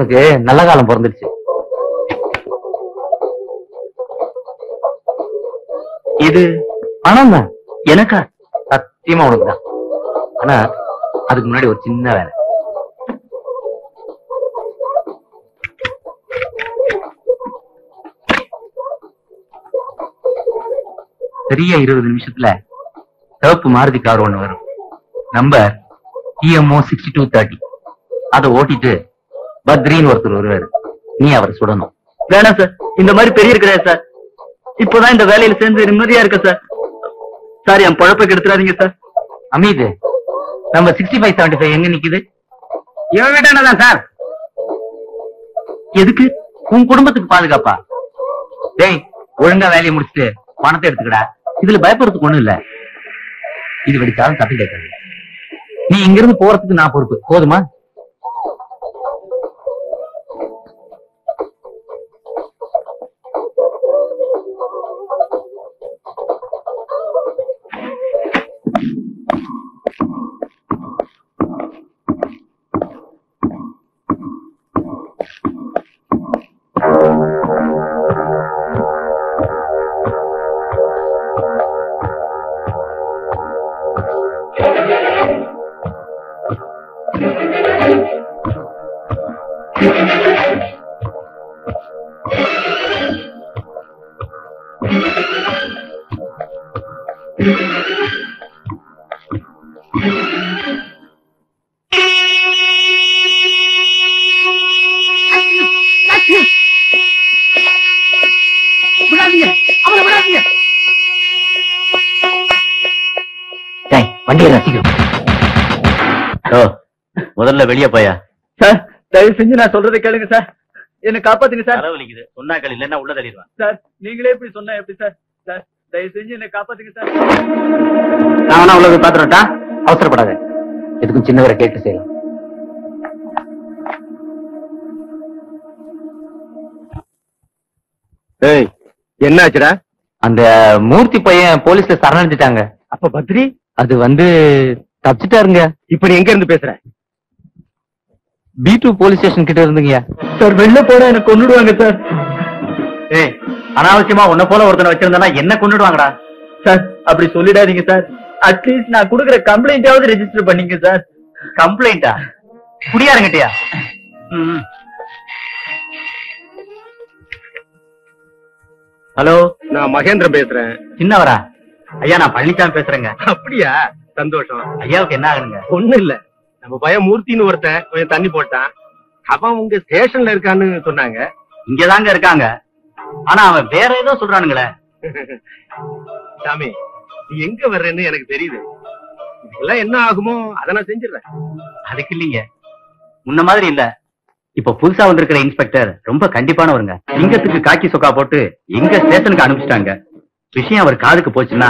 உனக்கு நல்ல காலம் பிறந்துருச்சு. இது பணம் தான். எனக்கா? சத்தியமா உனக்குதான். ஆனா அதுக்கு முன்னாடி ஒரு சின்ன வேலை. சரியா 20 நிமிஷத்துல சிவப்பு மாருதி கார் ஒண்ணு வரும். Number TMO 6230. அதை ஓட்டிட்டு பத்ரின்னு ஒருத்தர் வருவாரு. நீ அவரை சுடணும். வேணாம் சார், இந்த மாதிரி பெரிய இருக்கிறாரு சார். இப்பதான் இந்த வேலையில சேர்ந்து நிம்மதியா இருக்க சார். சார் என் பழப்பை கெடுத்துறாதீங்க சார். அமீது, நம்ம 6575 எங்க நிக்குது? இவன் வீட்டானதான் சார். எதுக்கு? உன் குடும்பத்துக்கு பாதுகாப்பா? டேய், ஒழுங்கா வேலையை முடிச்சுட்டு பணத்தை எடுத்துக்கடா. இதுல பயப்படுறதுக்கு ஒண்ணும் இல்ல. இது வெடிச்சாலும் தப்பி கேட்காது. நீ இங்க இருந்து போறதுக்கு நான் பொறுப்பு. போதுமா? வண்டியை ரசிக்கிறோம். முதல்ல வெளியே போயா. சார், தயவு செஞ்சு நான் சொல்றதை கேளுங்க சார். என்ன காப்பாத்துங்க சார். தலைவலிக்குது. சொன்னாக்கள் இல்லன்னா உள்ள தள்ளிடுவான். சார், நீங்களே இப்படி சொன்னா எப்படி சார்? சார், தயவு செஞ்சு என்ன காப்பாத்துங்க சார். நான் உள்ள போய் பாத்துறட்டா? அவசரப்படாத. எதுக்கும் சின்னவரை கேட்டு செய்யலாம். ஏய், என்ன ஆச்சுடா? அந்த மூர்த்தி பையன் போலீஸ்ல சரணடைஞ்சிட்டாங்க. அப்ப பத்ரி? அது தப்பிச்சிட்டாருங்க. இப்ப நீ எங்க இருந்து பேசுற? B2 போலீஸ் ஸ்டேஷன் கிட்ட இருந்துங்க சார். வெளில போனா என்ன கொன்னுடுவாங்க சார். ஏய், அனாவசியமா உன்ன போல ஒருத்தனை வச்சிருந்தா என்ன கொன்னுடுவாங்கடா. சார், அப்படி சொல்லிடாதீங்க சார். அட்லீஸ்ட் நான் கொடுக்குற கம்ப்ளைண்டாவது ரெஜிஸ்டர் பண்ணீங்க சார். கம்ப்ளைண்டா? குடியாருங்கட்டியா? ஹலோ, நான் மகேந்திரன் பேசுறேன். சின்னவரா? ஐயா, நான் பழனிசாமி பேசுறேங்க. அப்படியா? சந்தோஷம். ஐயாவுக்கு என்ன ஆகுதுங்க? ஒண்ணு இல்ல, நம்ம பையன் மூர்த்தின்னு ஒருத்தன் கொஞ்சம் தண்ணி போட்டான். அவன் உங்க ஸ்டேஷன்ல இருக்கான்னு சொன்னாங்க. இங்கதாங்க இருக்காங்க. ஆனா அவன் வேற ஏதோ சொல்றானுங்களே. சாமி, நீ எங்க வர்றேன்னு எனக்கு தெரியுது. இதெல்லாம் என்ன ஆகுமோ அதை நான் செஞ்சிடறேன். அதுக்கு இல்லீங்க, முன்ன மாதிரி இல்ல. இப்ப புதுசா வந்திருக்கிற இன்ஸ்பெக்டர் ரொம்ப கண்டிப்பானவருங்க. சிங்கத்துக்கு காக்கி சொக்கா போட்டு எங்க ஸ்டேஷனுக்கு அனுப்பிச்சிட்டாங்க. விஷயம் அவர் காதுக்கு போச்சுன்னா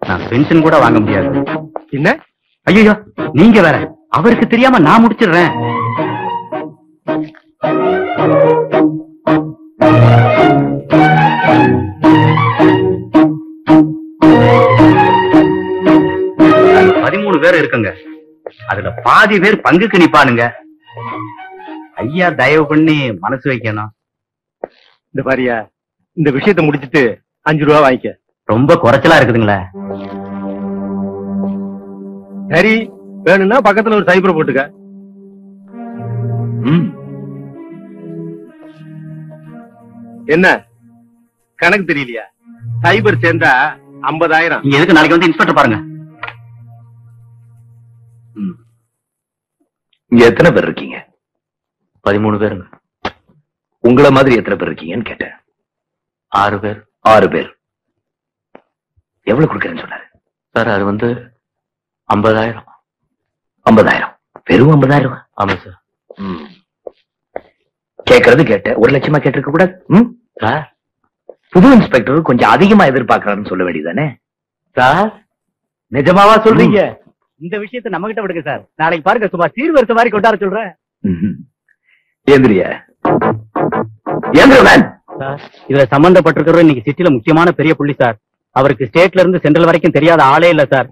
நான் பென்ஷன் கூட வாங்க முடியாது. என்ன? ஐயோ, நீங்க வேற. அவருக்கு தெரியாம நான் முடிச்சிடுறேன். நாங்க 13 பேர் இருக்குங்க. அதுல பாதி பேர் பங்குக்கு நிப்பானுங்க. ஐயா, தயவு பண்ணி மனசு வைக்கணும். இந்த பாரியா, இந்த விஷயத்தை முடிச்சிட்டு 5 ரூபா வாங்கிக்க. ரொம்ப குறைச்சலா இருக்குதுங்களே. சரி, வேணும்னா பக்கத்துல ஒரு சைபர் போட்டுக்க. என்ன கணக்கு தெரியலையா? சைபர் சேர்ந்தா 50,000. நீங்க எதுக்கு நாளைக்கு வந்து இன்ஸ்பெக்டர் பாருங்க. இங்க எத்தனை பேர் இருக்கீங்க? 13 பேருங்க. உங்கள மாதிரி எத்தனை பேர் இருக்கீங்கன்னு கேட்டேன். 6 பேர். 6 பேர். எவ்வளவு கொடுக்கறேன்னு சொன்னாரு சார்? அது 50,000. 50,000? வெறும் 50,000? ஆமா சார். கேட்கறது கேட்ட 1 லட்சமா கேட்டிருக்க கூடாது. சார், புது இன்ஸ்பெக்டர் கொஞ்சம் அதிகமா எதிர்பார்க்கறாருன்னு சொல்ல வேண்டியதானே? சார், நிஜமாவா சொல்றீங்க? இந்த விஷயத்தை நம்ம கிட்ட விடுங்க சார். நாளைக்கு பாருங்க, சும்மா சீர்வரிசை மாதிரி கொண்டாட சொல்றேன். ஏந்திரியா? ஏந்திரன். சார், இதுல சம்பந்தப்பட்டிருக்கிற இன்னைக்கு சிட்டில முக்கியமான பெரிய புள்ளி சார். அவருக்கு ஸ்டேட்ல இருந்து சென்ட்ரல் வரைக்கும் தெரியாத ஆளே இல்ல சார்.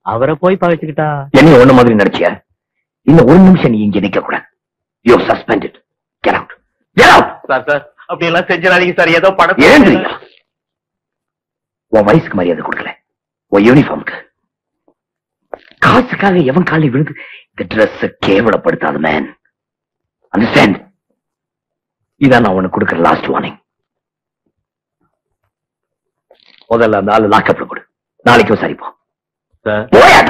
அவரை போய் பகைச்சுக்கிட்டா என்ன ஒண்ணு மாதிரி நினைச்சியா? இன்னும் 1 நிமிஷம் நீ இங்க நிக்க கூடாது. You suspended. Get out. Get out. Sir அப்படி எல்லாம் செஞ்சிடாதீங்க சார். ஏதோ படம் ஏந்திரியா. உன் வயசுக்கு மரியாதை கொடுக்கல, உன் யூனிஃபார்முக்கு. காசுக்காக எவன் காலை விழுந்து இந்த ட்ரெஸ் கேவலப்படுத்தாத மேன். அண்டர்ஸ்டாண்ட்? இதான் நான் உனக்கு கொடுக்கிற லாஸ்ட் வார்னிங். முதல்ல அந்த ஆளு லாக்அப்ல கொடு, நாளைக்கும் சரிப்போம். சார் போயா.